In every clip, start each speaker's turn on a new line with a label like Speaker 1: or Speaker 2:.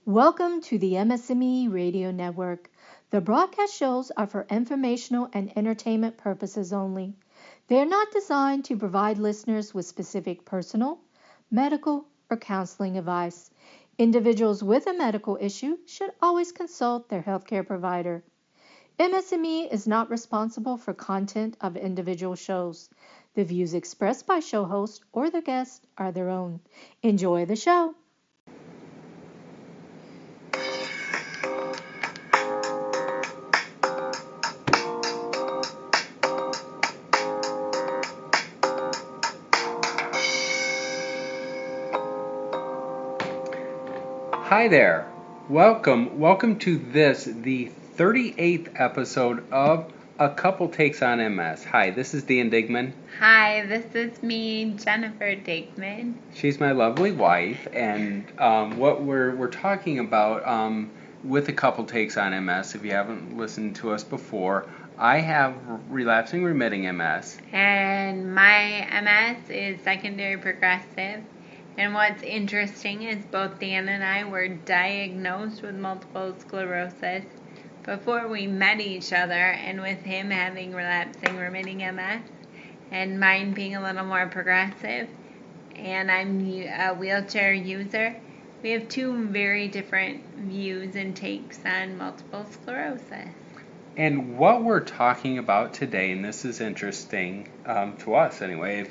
Speaker 1: Welcome to the MS&Me Radio Network. The broadcast shows are for informational and entertainment purposes only. They are not designed to provide listeners with specific personal, medical, or counseling advice. Individuals with a medical issue should always consult their healthcare provider. MS&Me is not responsible for content of individual shows. The views expressed by show hosts or their guests are their own. Enjoy the show.
Speaker 2: Hi there. Welcome to the 38th episode of A Couple Takes on MS. Hi, this is Dan Digman.
Speaker 3: Hi, this is me, Jennifer Digman.
Speaker 2: She's my lovely wife, and what we're talking about with A Couple Takes on MS, if you haven't listened to us before, I have relapsing remitting MS.
Speaker 3: And my MS is secondary progressive. And what's interesting is both Dan and I were diagnosed with multiple sclerosis before we met each other, and with him having relapsing remitting MS and mine being a little more progressive, and I'm a wheelchair user, we have two very different views and takes on multiple sclerosis.
Speaker 2: And what we're talking about today, and this is interesting to us anyway,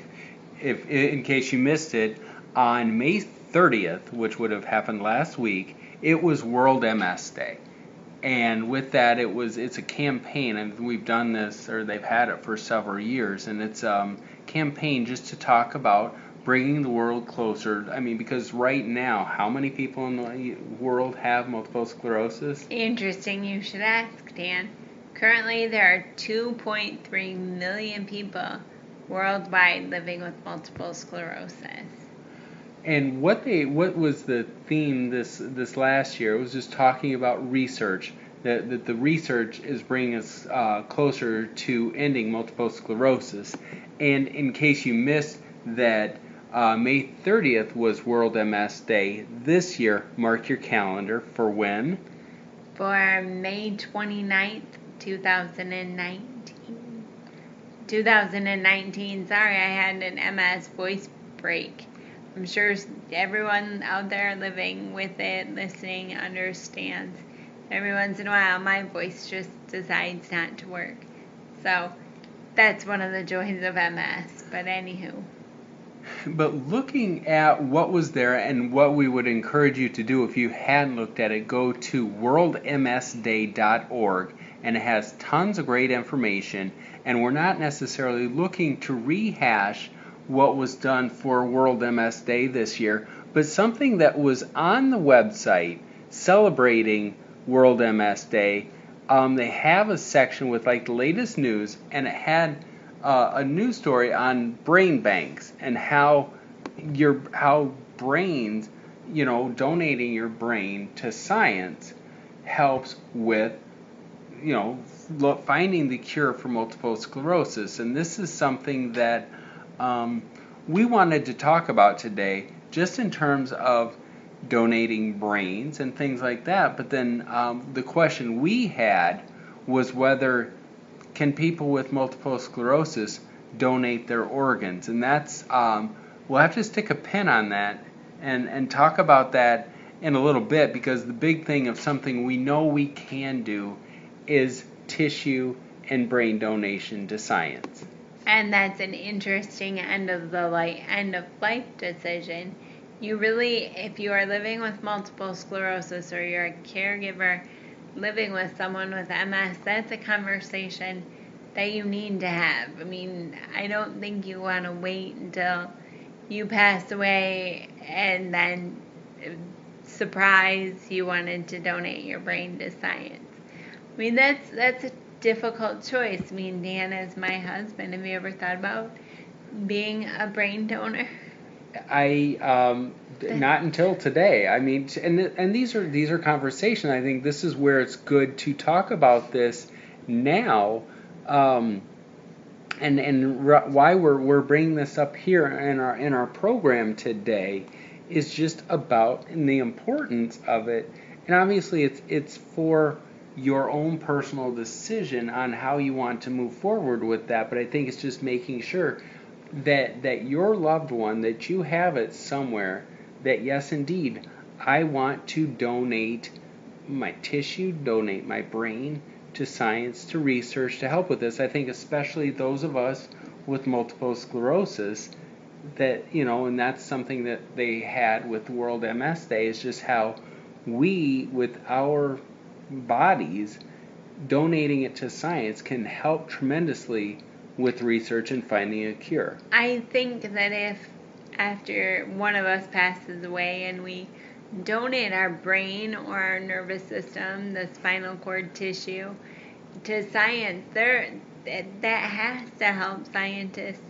Speaker 2: if in case you missed it, on May 30th, which would have happened last week, it was World MS Day. And with that, it's a campaign, and we've done this, or they've had it for several years, and it's a campaign just to talk about bringing the world closer. I mean, because right now, how many people in the world have multiple sclerosis?
Speaker 3: Interesting you should ask, Dan. Currently, there are 2.3 million people worldwide living with multiple sclerosis.
Speaker 2: And what was the theme this last year? It was just talking about research, that the research is bringing us closer to ending multiple sclerosis. And in case you missed that, May 30th was World MS Day. This year, mark your calendar for when?
Speaker 3: For May 29th, 2019. 2019, sorry, I had an MS voice break. I'm sure everyone out there living with it, listening, understands. Every once in a while, my voice just decides not to work. So that's one of the joys of MS. But anywho.
Speaker 2: But looking at what was there and what we would encourage you to do if you hadn't looked at it, go to worldmsday.org, and it has tons of great information. And we're not necessarily looking to rehash what was done for World MS Day this year, but something that was on the website celebrating World MS Day. They have a section with like the latest news, and it had a news story on brain banks and how brains, donating your brain to science helps with, finding the cure for multiple sclerosis. And this is something that we wanted to talk about today, just in terms of donating brains and things like that. But then the question we had was whether can people with multiple sclerosis donate their organs, and that's we'll have to stick a pin on that and talk about that in a little bit, because the big thing of something we know we can do is tissue and brain donation to science.
Speaker 3: And that's an interesting end of life decision. You really, if you are living with multiple sclerosis or you're a caregiver living with someone with MS, that's a conversation that you need to have. I mean, I don't think you want to wait until you pass away and then surprise you wanted to donate your brain to science. I mean, that's a difficult choice. I mean, Dan is my husband. Have you ever thought about being a brain donor?
Speaker 2: I not until today. I mean, and these are conversations. I think this is where it's good to talk about this now, and why we're bringing this up here in our program today is just about the importance of it. And obviously it's for your own personal decision on how you want to move forward with that, but I think it's just making sure that your loved one, that you have it somewhere, that yes indeed, I want to donate my tissue, donate my brain to science, to research, to help with this. I think especially those of us with multiple sclerosis, that, and that's something that they had with World MS Day, is just how we, with our bodies, donating it to science can help tremendously with research and finding a cure.
Speaker 3: I think that if after one of us passes away and we donate our brain or our nervous system, the spinal cord tissue, to science, that has to help scientists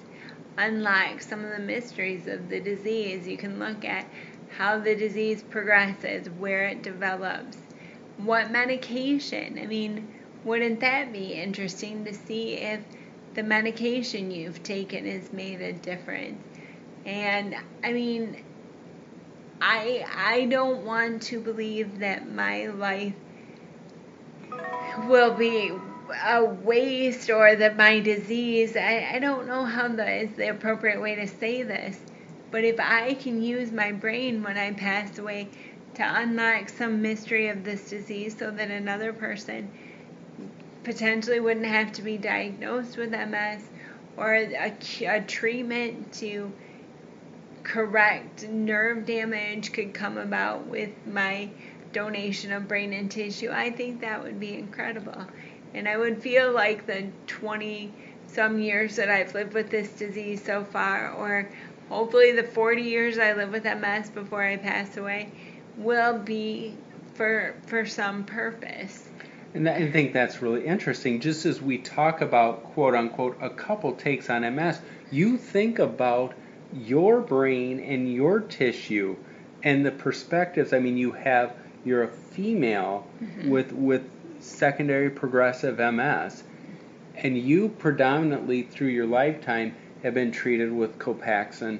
Speaker 3: unlock some of the mysteries of the disease. You can look at how the disease progresses, where it develops, what medication. I mean, wouldn't that be interesting to see if the medication you've taken has made a difference? And I mean, I don't want to believe that my life will be a waste, or that my disease, I don't know how is the appropriate way to say this, but if I can use my brain when I pass away to unlock some mystery of this disease so that another person potentially wouldn't have to be diagnosed with MS, or a treatment to correct nerve damage could come about with my donation of brain and tissue, I think that would be incredible. And I would feel like the 20 some years that I've lived with this disease so far, or hopefully the 40 years I live with MS before I pass away, will be for some purpose.
Speaker 2: And I think that's really interesting. Just as we talk about, quote unquote, a couple takes on MS, you think about your brain and your tissue and the perspectives. I mean, you're a female with secondary progressive MS, and you predominantly through your lifetime have been treated with Copaxone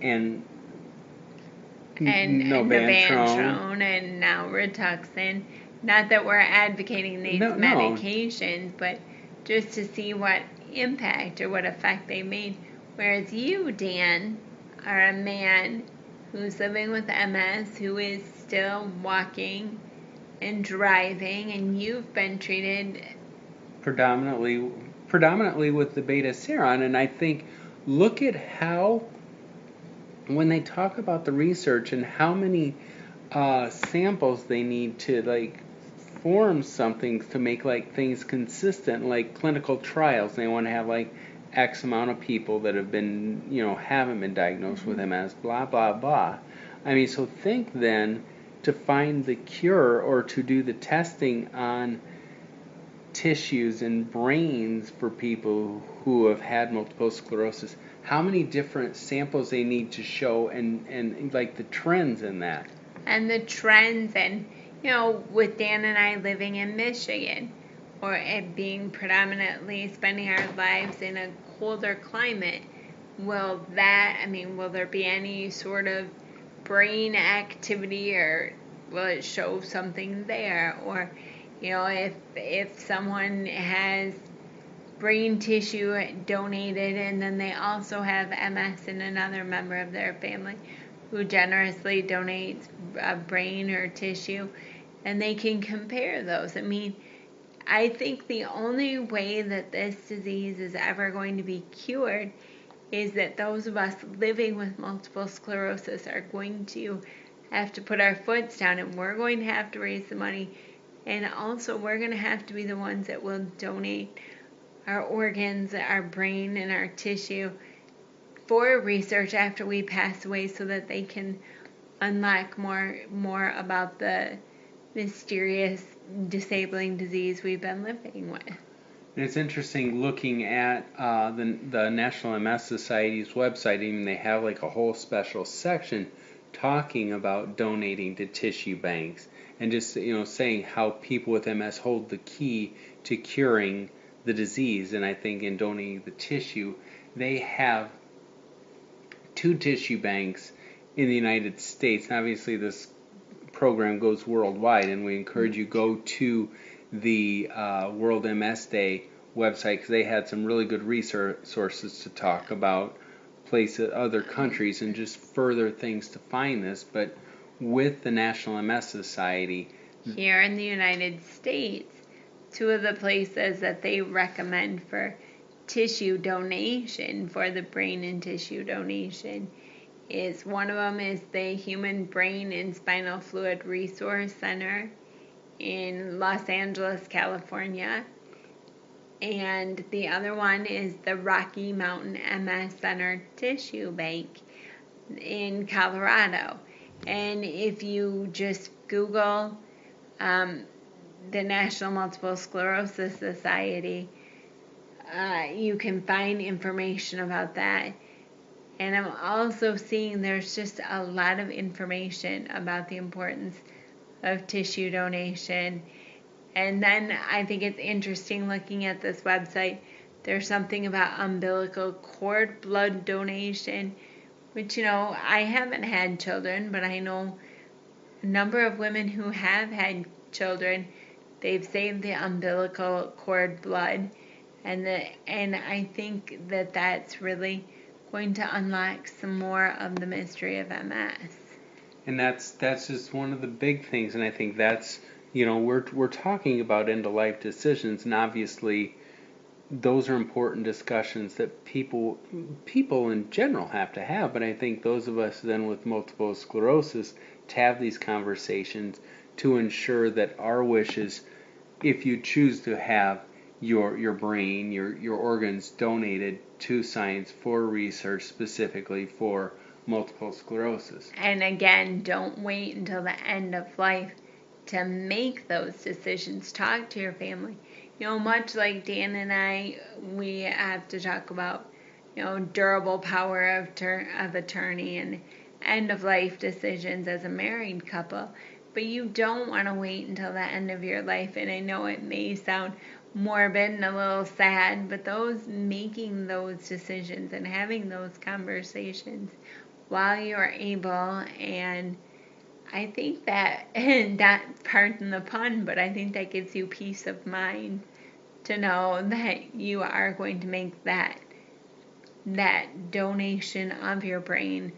Speaker 2: and
Speaker 3: Nobantrone and now Rituxan. Not that we're advocating these medications, but just to see what impact or what effect they made. Whereas you, Dan, are a man who's living with MS, who is still walking and driving, and you've been treated
Speaker 2: predominantly with the beta seron. And I think, look at how, when they talk about the research and how many samples they need to form something to make things consistent, like clinical trials. They want to have X amount of people that have been, haven't been diagnosed with MS, blah, blah, blah. I mean, so think then, to find the cure or to do the testing on tissues and brains for people who have had multiple sclerosis, how many different samples they need to show, and the trends in that.
Speaker 3: And the trends, and with Dan and I living in Michigan, or it being predominantly spending our lives in a colder climate, will there be any sort of brain activity, or will it show something there? Or, if someone has brain tissue donated and then they also have MS in another member of their family who generously donates a brain or tissue, and they can compare those. I mean, I think the only way that this disease is ever going to be cured is that those of us living with multiple sclerosis are going to have to put our foots down, and we're going to have to raise the money, and also we're going to have to be the ones that will donate our organs, our brain, and our tissue for research after we pass away, so that they can unlock more about the mysterious disabling disease we've been living with.
Speaker 2: And it's interesting looking at the National MS Society's website. Even they have a whole special section talking about donating to tissue banks, and just saying how people with MS hold the key to curing the disease. And I think in donating the tissue, they have 2 tissue banks in the United States. And obviously, this program goes worldwide, and we encourage you go to the World MS Day website because they had some really good resources to talk about places, other countries, and just further things to find this. But with the National MS Society
Speaker 3: here in the United States, two of the places that they recommend for tissue donation, for the brain and tissue donation, is one of them is the Human Brain and Spinal Fluid Resource Center in Los Angeles, California. And the other one is the Rocky Mountain MS Center Tissue Bank in Colorado. And if you just Google the National Multiple Sclerosis Society, you can find information about that. And I'm also seeing there's just a lot of information about the importance of tissue donation. And then I think it's interesting looking at this website, there's something about umbilical cord blood donation, which, I haven't had children, but I know a number of women who have had children, they've saved the umbilical cord blood. And I think that that's really going to unlock some more of the mystery of MS.
Speaker 2: And that's just one of the big things, and I think that's, we're talking about end of life decisions, and obviously those are important discussions that people in general have to have, but I think those of us then with multiple sclerosis to have these conversations to ensure that our wishes, if you choose to have your brain, your organs donated to science for research specifically for multiple sclerosis.
Speaker 3: And again, don't wait until the end of life to make those decisions. Talk to your family. Much like Dan and I, we have to talk about, durable power of attorney and end of life decisions as a married couple. But you don't want to wait until the end of your life. And I know it may sound morbid and a little sad, but making those decisions and having those conversations while you're able, and I think that, and that, pardon the pun, but I think that gives you peace of mind to know that you are going to make that donation of your brain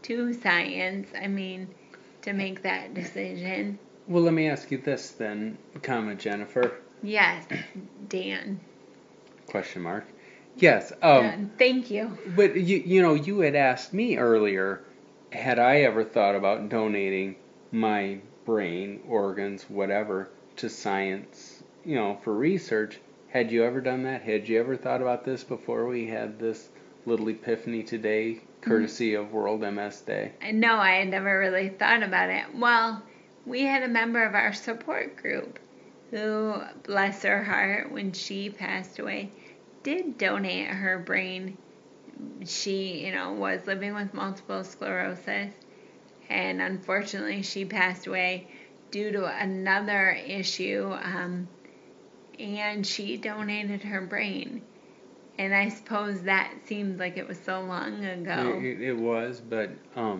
Speaker 3: to science. To make that decision.
Speaker 2: Well, let me ask you this then, Jennifer.
Speaker 3: Yes, Dan.
Speaker 2: Question mark. Yes.
Speaker 3: Thank you.
Speaker 2: But you had asked me earlier, had I ever thought about donating my brain, organs, whatever, to science, for research? Had you ever done that? Had you ever thought about this before we had this little epiphany today, courtesy of World MS Day?
Speaker 3: No, I had never really thought about it. Well, we had a member of our support group who, bless her heart, when she passed away, did donate her brain. She, was living with multiple sclerosis, and unfortunately she passed away due to another issue, and she donated her brain. And I suppose that seemed like it was so long ago.
Speaker 2: It was, but gosh,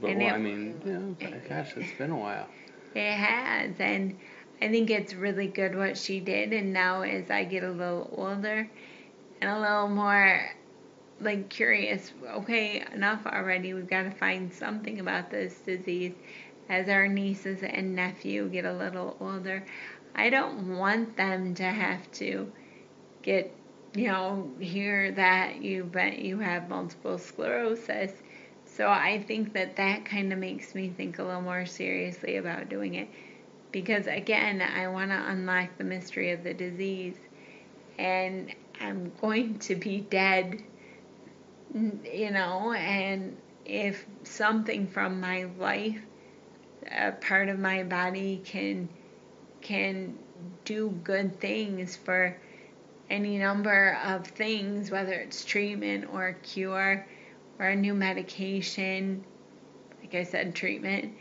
Speaker 2: it's been a while.
Speaker 3: It has, and I think it's really good what she did. And now as I get a little older and a little more curious, okay, enough already, we've got to find something about this disease. As our nieces and nephew get a little older, I don't want them to have to get, hear that you have multiple sclerosis. So I think that kind of makes me think a little more seriously about doing it. Because again, I want to unlock the mystery of the disease. And I'm going to be dead, and if something from my life, a part of my body can do good things for any number of things, whether it's treatment or a cure or a new medication, like I said, treatment,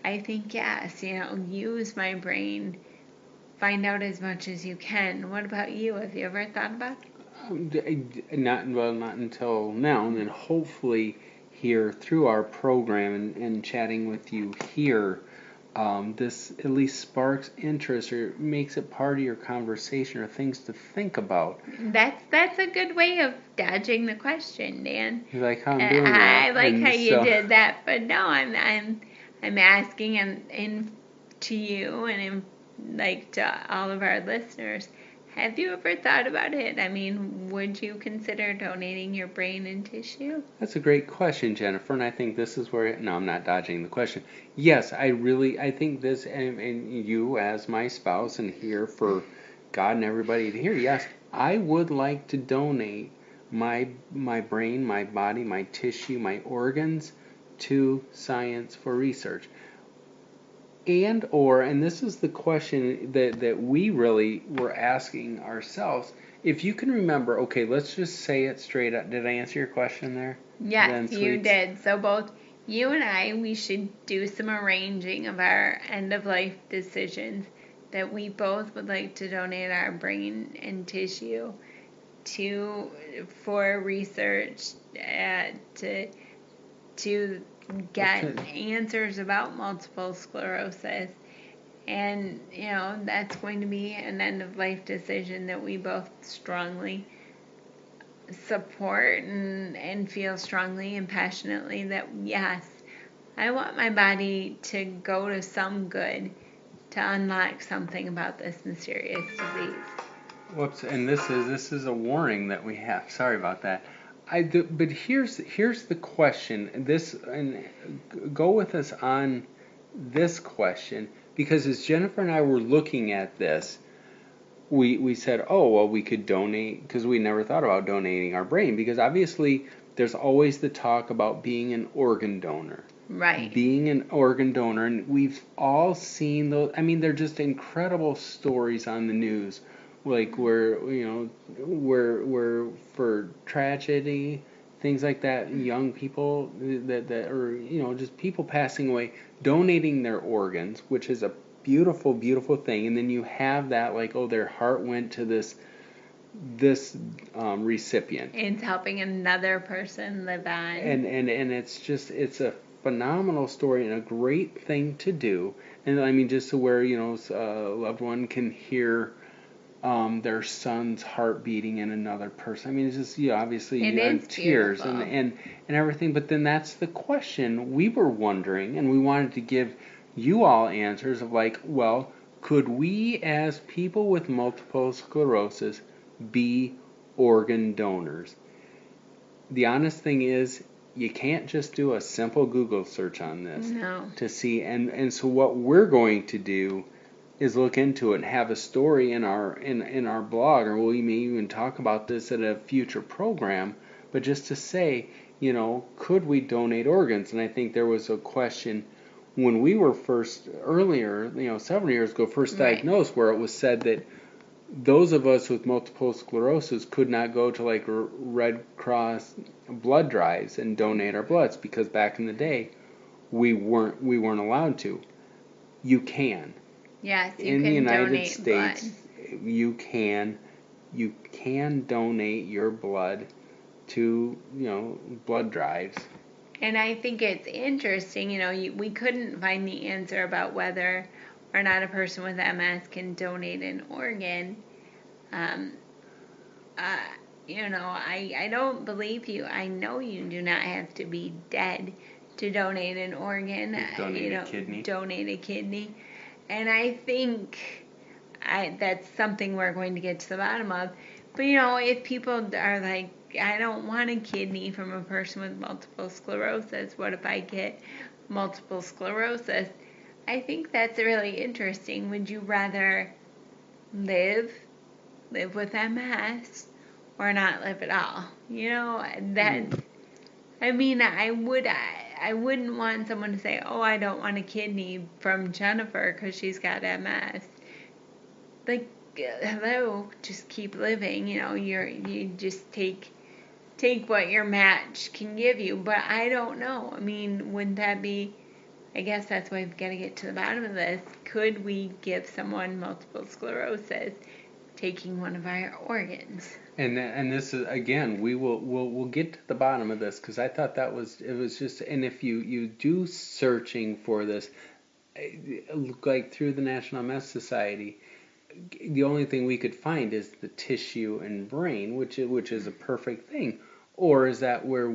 Speaker 3: I think yes, use my brain, find out as much as you can. What about you? Have you ever thought about it?
Speaker 2: Not until now, and then hopefully here through our program and chatting with you here, this at least sparks interest or makes it part of your conversation or things to think about.
Speaker 3: That's a good way of dodging the question, Dan.
Speaker 2: You like how I'm doing that?
Speaker 3: I like
Speaker 2: And
Speaker 3: how you
Speaker 2: so,
Speaker 3: did that, but no, I'm asking and to you and like to all of our listeners. Have you ever thought about it? I mean, would you consider donating your brain and tissue?
Speaker 2: that's a great question, Jennifer, and I think this is where, no, I'm not dodging the question. Yes, I think this, and you as my spouse and here for God and everybody to hear, yes, I would like to donate my brain, my body, my tissue, my organs to science for research. And this is the question that we really were asking ourselves. If you can remember, okay, let's just say it straight up. Did I answer your question there?
Speaker 3: Yes, you did. So both you and I, we should do some arranging of our end of life decisions that we both would like to donate our brain and tissue to for research to get answers about multiple sclerosis. And, that's going to be an end of life decision that we both strongly support and feel strongly and passionately that, yes, I want my body to go to some good to unlock something about this mysterious disease.
Speaker 2: Whoops! And this is a warning that we have. Sorry about that. But here's the question. And go with us on this question, because as Jennifer and I were looking at this, we said, oh well, we could donate, because we never thought about donating our brain, because obviously there's always the talk about being an organ donor.
Speaker 3: Right.
Speaker 2: Being an organ donor, and we've all seen those. I mean, they're just incredible stories on the news, like where for tragedy, things like that, young people that or just people passing away, donating their organs, which is a beautiful, beautiful thing. And then you have that, like, oh, their heart went to this recipient.
Speaker 3: It's helping another person live on.
Speaker 2: And it's a phenomenal story and a great thing to do. And I mean, just to where a loved one can hear their son's heart beating in another person. I mean, it's just obviously
Speaker 3: it
Speaker 2: you
Speaker 3: is
Speaker 2: have tears
Speaker 3: beautiful.
Speaker 2: and everything. But then that's the question we were wondering, and we wanted to give you all answers of, like, well, could we as people with multiple sclerosis be organ donors? The honest thing is, you can't just do a simple Google search on this to see. And so what we're going to do is look into it and have a story in our blog, or we may even talk about this at a future program. But just to say, could we donate organs? And I think there was a question when we were earlier, several years ago, first diagnosed, where it was said that those of us with multiple sclerosis could not go to, like, Red Cross blood drives and donate our bloods, because back in the day we weren't allowed to. You can.
Speaker 3: Yes, you
Speaker 2: in
Speaker 3: can
Speaker 2: the United
Speaker 3: donate
Speaker 2: States,
Speaker 3: blood.
Speaker 2: you can donate your blood to blood drives.
Speaker 3: And I think it's interesting, we couldn't find the answer about whether or not a person with MS can donate an organ. I don't believe you. I know you do not have to be dead to donate an organ.
Speaker 2: Donate a kidney.
Speaker 3: Donate a kidney. And I think that's something we're going to get to the bottom of. But, if people are like, I don't want a kidney from a person with multiple sclerosis, what if I get multiple sclerosis? I think that's really interesting. Would you rather live with MS or not live at all? I wouldn't want someone to say, oh, I don't want a kidney from Jennifer because she's got MS. Like, hello, just keep living. You just take what your match can give you. But I don't know. I mean, wouldn't that be, I guess that's why we've got to get to the bottom of this. Could we give someone multiple sclerosis, taking one of our organs.
Speaker 2: And this is, again, we'll get to the bottom of this, because I thought it was just, and if you do searching for this, like through the National MS Society, the only thing we could find is the tissue and brain, which is a perfect thing. Or is that where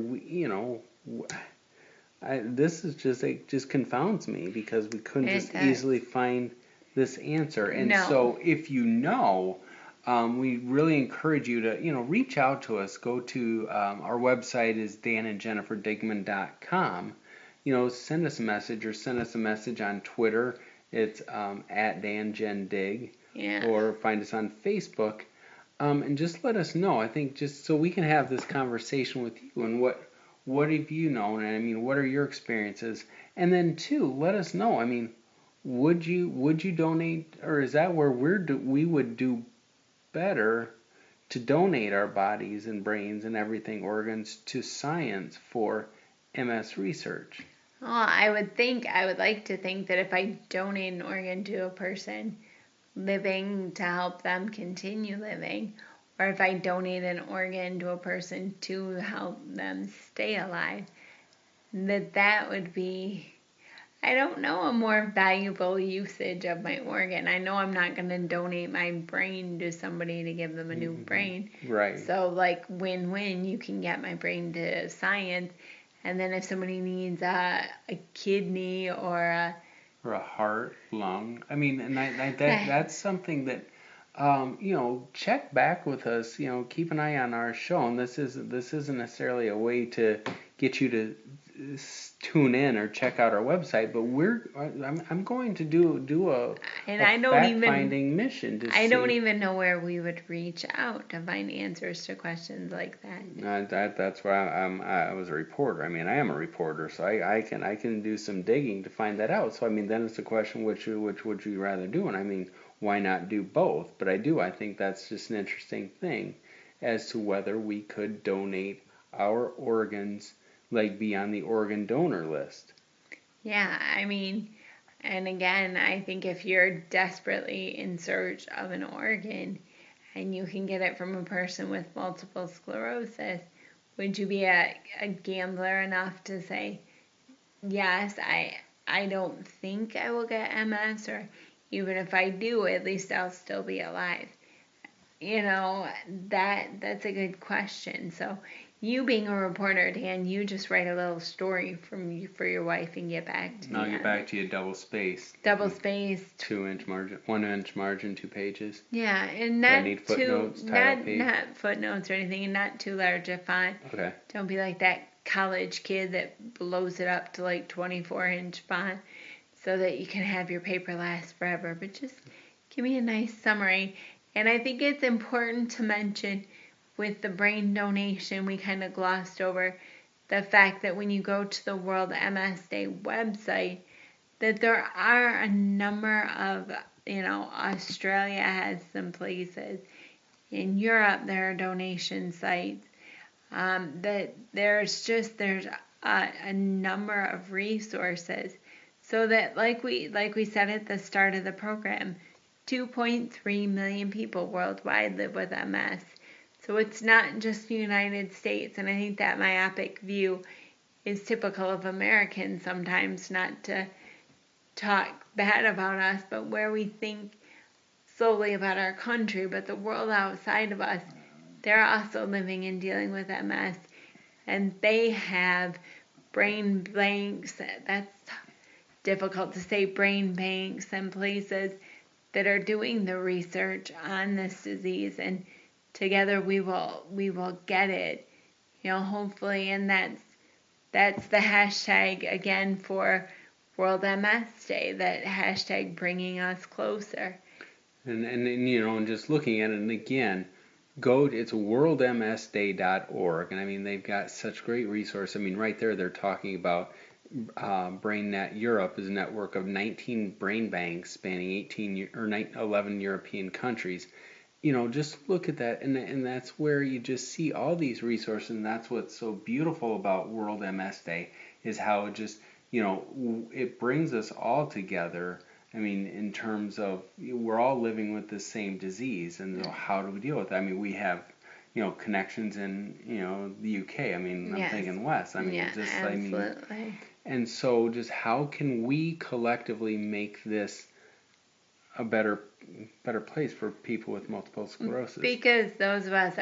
Speaker 2: this is just, it just confounds me, because we couldn't just easily find this answer. And so if you know, we really encourage you to reach out to us. Go to our website is danandjenniferdigman.com. Send us a message, or send us a message on Twitter. It's at DanJenDig.
Speaker 3: Yeah.
Speaker 2: Or find us on Facebook, and just let us know. I think just so we can have this conversation with you, and what have you known, and I mean, what are your experiences? And then too, let us know. I mean, would you donate, or is that where we would do better to donate our bodies and brains and everything, organs, to science for MS research?
Speaker 3: Well, I would like to think that if I donate an organ to a person living to help them continue living, or if I donate an organ to a person to help them stay alive, that would be, I don't know, a more valuable usage of my organ. I know I'm not going to donate my brain to somebody to give them a new brain.
Speaker 2: Right.
Speaker 3: So, like, win-win, you can get my brain to science, and then if somebody needs a kidney or a
Speaker 2: heart, lung. I mean, and that's something that, check back with us. Keep an eye on our show. And this isn't necessarily a way to get you to tune in or check out our website, but I'm going to do a fact-finding mission to see.
Speaker 3: I don't even know where we would reach out to find answers to questions like that.
Speaker 2: That's why I was a reporter. I mean, I am a reporter, so I can do some digging to find that out. So I mean, then it's a question, which would you rather do? And I mean, why not do both? But I think that's just an interesting thing as to whether we could donate our organs, like be on the organ donor list.
Speaker 3: Yeah, I mean, and again, I think if you're desperately in search of an organ and you can get it from a person with multiple sclerosis, would you be a gambler enough to say, yes, I don't think I will get MS, or even if I do, at least I'll still be alive? That's a good question. So you being a reporter, Dan, you just write a little story for your wife and get back to you.
Speaker 2: I'll get back to you double spaced. 2-inch margin, 1-inch margin, 2 pages.
Speaker 3: Yeah, and not
Speaker 2: need footnotes,
Speaker 3: not footnotes or anything, and not too large a font.
Speaker 2: Okay.
Speaker 3: Don't be like that college kid that blows it up to like 24-inch font so that you can have your paper last forever. But just give me a nice summary. And I think it's important to mention, with the brain donation, we kind of glossed over the fact that when you go to the World MS Day website, that there are a number of, Australia has some places. In Europe, there are donation sites. That there's a number of resources, so that like we said at the start of the program, 2.3 million people worldwide live with MS. So it's not just the United States, and I think that myopic view is typical of Americans sometimes, not to talk bad about us, but where we think solely about our country, but the world outside of us, they're also living and dealing with MS, and they have brain banks, that's difficult to say, brain banks and places that are doing the research on this disease, and together we will get it, hopefully. And that's the hashtag again for World MS Day, that hashtag bringing us closer.
Speaker 2: And just looking at it, and again, it's worldmsday.org, and I mean, they've got such great resources. I mean, right there they're talking about BrainNet Europe is a network of 19 brain banks spanning 11 European countries. Just look at that, and that's where you just see all these resources, and that's what's so beautiful about World MS Day, is how it just, it brings us all together, I mean, in terms of we're all living with the same disease, and so how do we deal with it? I mean, we have, connections in, the UK. I mean, I'm
Speaker 3: Yes.
Speaker 2: thinking West. I mean,
Speaker 3: Yeah, absolutely.
Speaker 2: and so just how can we collectively make this a better place for people with multiple sclerosis?
Speaker 3: Because those of us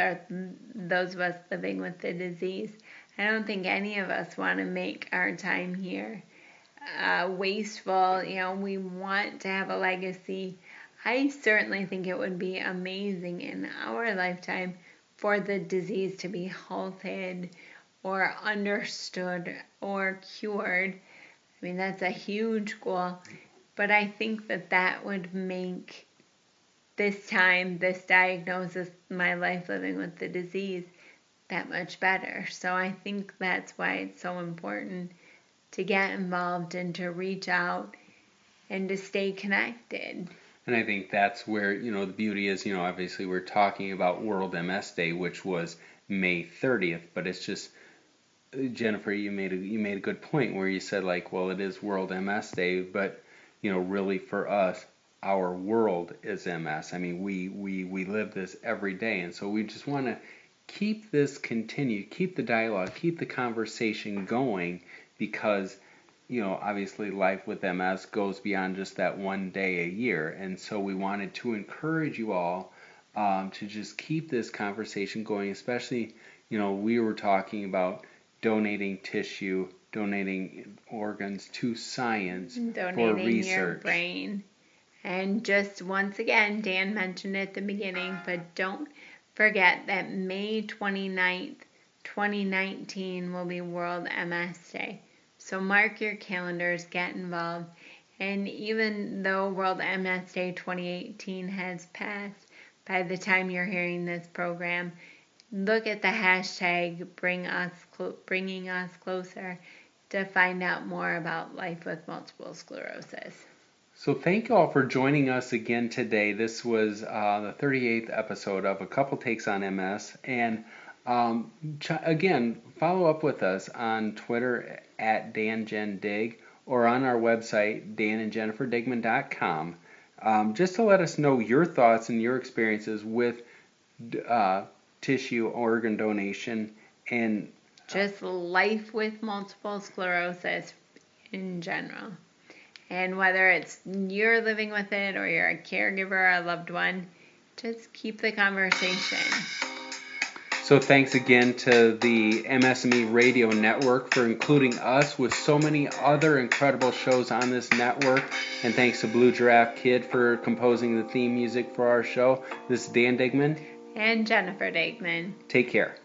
Speaker 3: living with the disease, I don't think any of us want to make our time here wasteful. We want to have a legacy. I certainly think it would be amazing in our lifetime for the disease to be halted or understood or cured. I mean, that's a huge goal. But I think that would make this time, this diagnosis, my life living with the disease, that much better. So I think that's why it's so important to get involved and to reach out and to stay connected.
Speaker 2: And I think that's where, the beauty is, obviously we're talking about World MS Day, which was May 30th, but it's just, Jennifer, you made a good point where you said, like, well, it is World MS Day, but, really for us, our world is MS. I mean, we live this every day, and so we just want to keep this continued, keep the dialogue, keep the conversation going, because obviously life with MS goes beyond just that one day a year. And so we wanted to encourage you all to just keep this conversation going, especially, we were talking about donating tissue, donating organs to science, for research.
Speaker 3: Your brain. And just once again, Dan mentioned it at the beginning, but don't forget that May 29th, 2019 will be World MS Day. So mark your calendars, get involved. And even though World MS Day 2018 has passed, by the time you're hearing this program, look at the hashtag bringing us closer to find out more about life with multiple sclerosis.
Speaker 2: So thank you all for joining us again today. This was the 38th episode of A Couple Takes on MS. And again, follow up with us on Twitter at DanJenDig or on our website, danandjenniferdigman.com, just to let us know your thoughts and your experiences with tissue organ donation and
Speaker 3: just life with multiple sclerosis in general. And whether it's you're living with it or you're a caregiver or a loved one, just keep the conversation.
Speaker 2: So thanks again to the MS&Me Radio Network for including us with so many other incredible shows on this network. And thanks to Blue Giraffe Kid for composing the theme music for our show. This is Dan Digman.
Speaker 3: And Jennifer Digman.
Speaker 2: Take care.